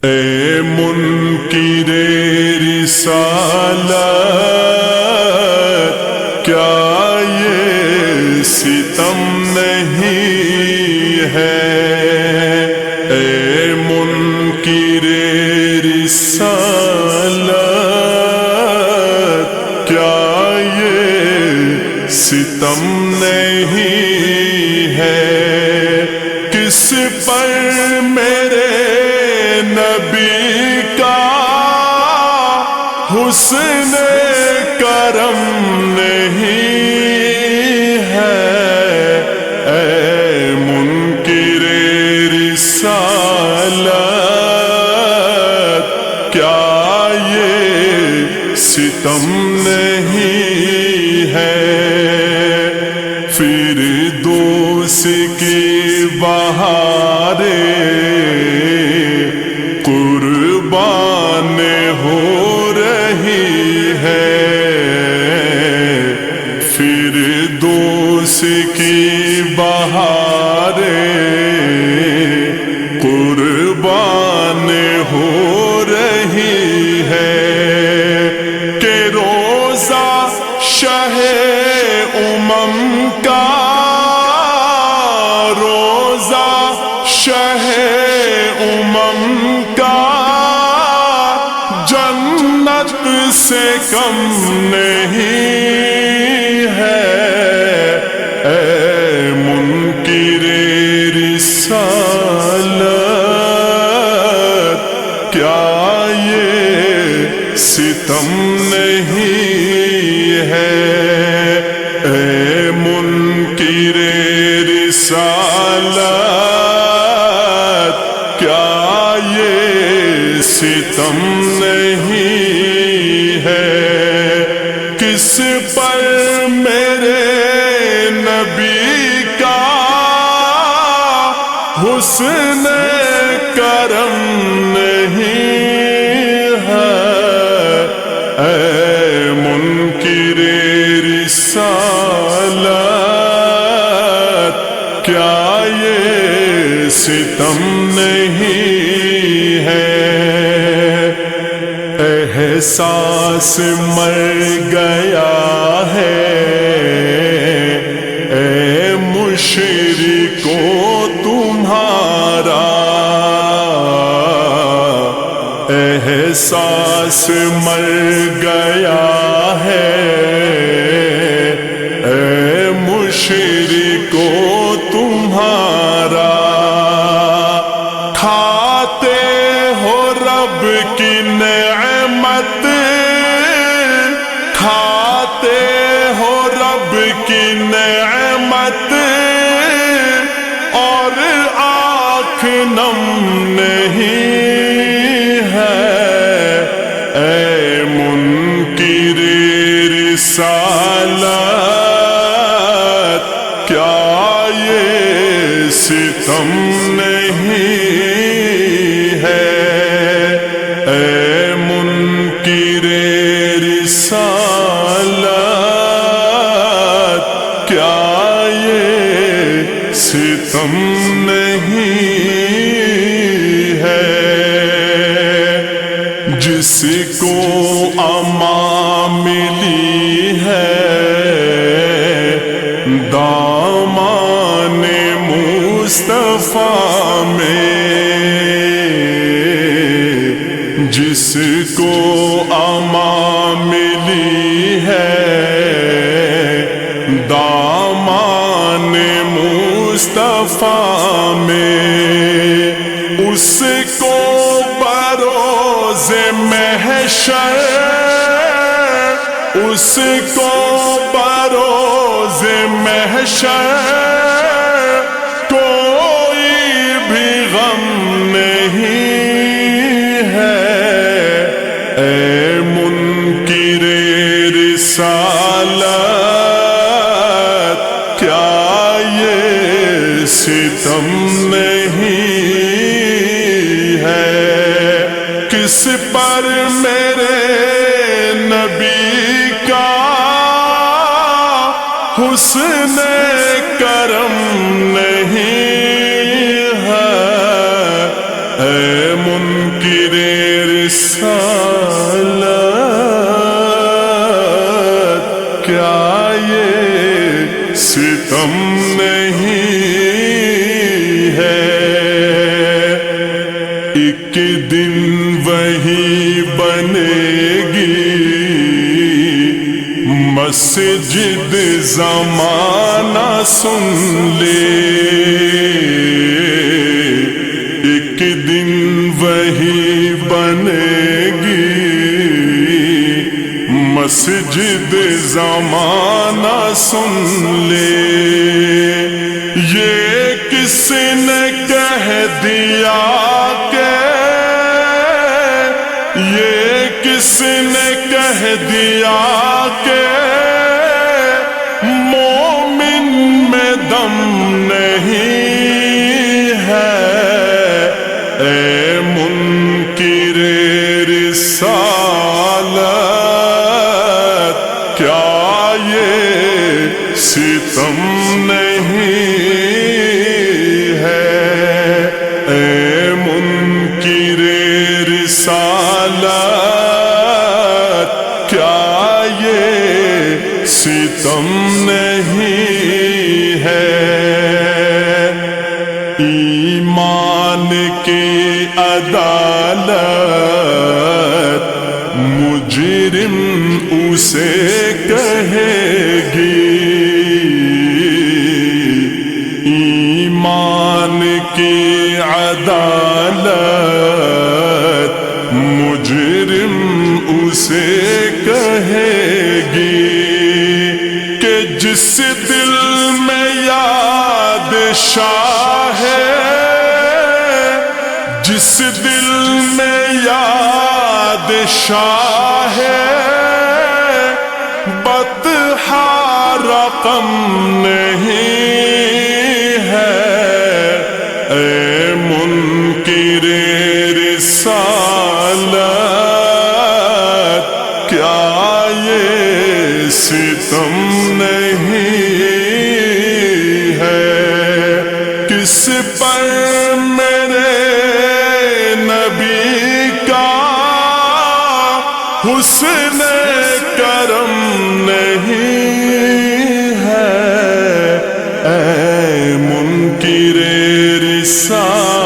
اے منکر رسالت کیا یہ ستم نہیں ہے؟ اے منکر رسالت کیا یہ ستم نہیں ہے؟ کس پر میرے نبی کا حسن کرم نہیں ہے؟ اے منکر رسالت کیا یہ ستم نہیں ہے؟ فردوس کی بہاریں قربان ہو رہی ہے، فردوس کی بہاریں قربان ہو رہی ہے کہ روزہ شہ کا روزہ شہ کا جنت سے کم نہیں ہے۔ اے منکر رسالت کیا یہ ستم نہیں ہے؟ اے منکر رسالت کیا یہ ستم نہیں ہے؟ کس پر میرے نبی کا حسن کرم نہیں ہے؟ اے منکر رسالت کیا یہ ستم نہیں ہے؟ احساس مر گیا ہے اے مشرکو تمہارا، احساس مر گیا ہے اے مشرکو تمہارا، کھاتے ہو رب کی نعمت، کھاتے ہو رب کی نعمت اور آنکھ نم نہیں ہے۔ اے منکر رسالت کیا یہ ستم نہیں ہے؟ اے منکر رسالت کیا یہ ستم نہیں ہے؟ جس کو امان ملی ہے دامان مصطفیٰ میں، جس کو امان ملی ہے دامان مصطفیٰ میں، اس کو بروز محشر، اس کو بروز محشر کوئی بھی غم نہیں ہے۔ اے منکر رسالت کیا یہ ستم نہیں ہے؟ کس پر میرے نبی کا حسن کرم نہیں ہے؟ اے منکر منکر رسالت کیا یہ ستم نہیں ہے؟ ایک دن وہی بنے گی مسجد، زمانہ سن لے، ایک دن وہی بنے گی مسجد، زمانہ سن لے۔ یہ کس نے کہہ دیا کہ، یہ کس نے کہہ دیا کہ مومن میں دم نہیں ہے؟ اے منکر رسالت کیا یہ ستم نہیں ہے؟ اے منکر رسالت کیا یہ ستم نہیں ہے؟ ایمان کی عدالت مجرم اسے کہے گی، ایمان کی عدالت مجرم اسے کہے گی کہ جس دل میں یاد شاہ ہے، جس دل میں یاد شاہ ہے، بطحا رقم نہیں ہے۔ اے منکر رسالت کیا یہ ستم نہیں ہے؟ کس پر میرے نبی کا حسن کرم نہیں ہے؟ اے منکر رسالت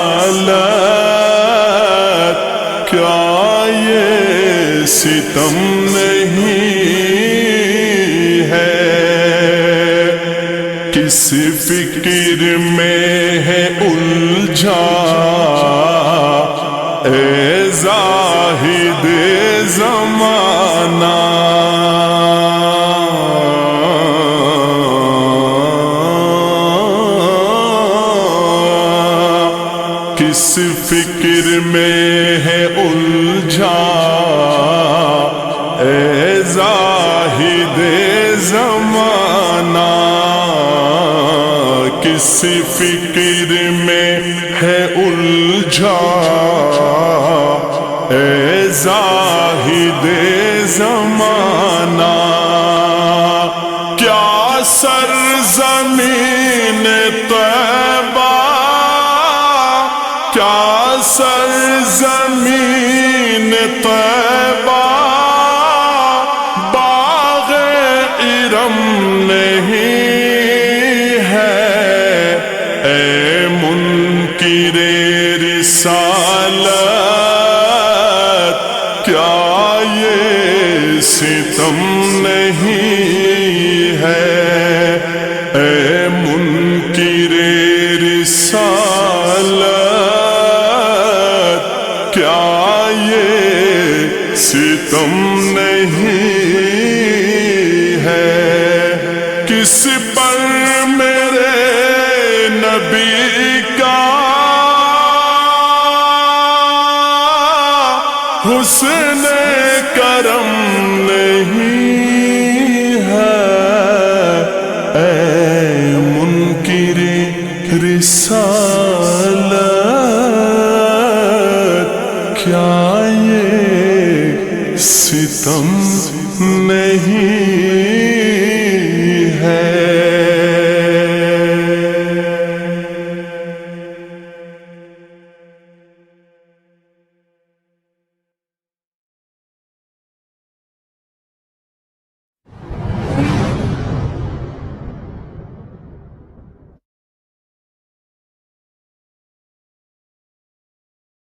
کیا یہ ستم نہیں ہے؟ کس فکر میں ہے الجھا اے زاہد زمانہ؟ کس فکر میں ہے الجھا اے زاہد زمانہ؟ کس فکر میں ہے الجھا اے زاہد زمانہ؟ کیا سرزمین طیبہ، کیا سرزمین طیبہ باغ ارم نہیں ہے؟ اے منکر رسالت کیا یہ ستم نہیں ہے؟ اے منکر رسالت کیا یہ ستم نہیں ہے؟ کس پر میرے نبی کا حسن کرم نہیں ہے؟ اے منکر رسالت کیا یہ ستم نہیں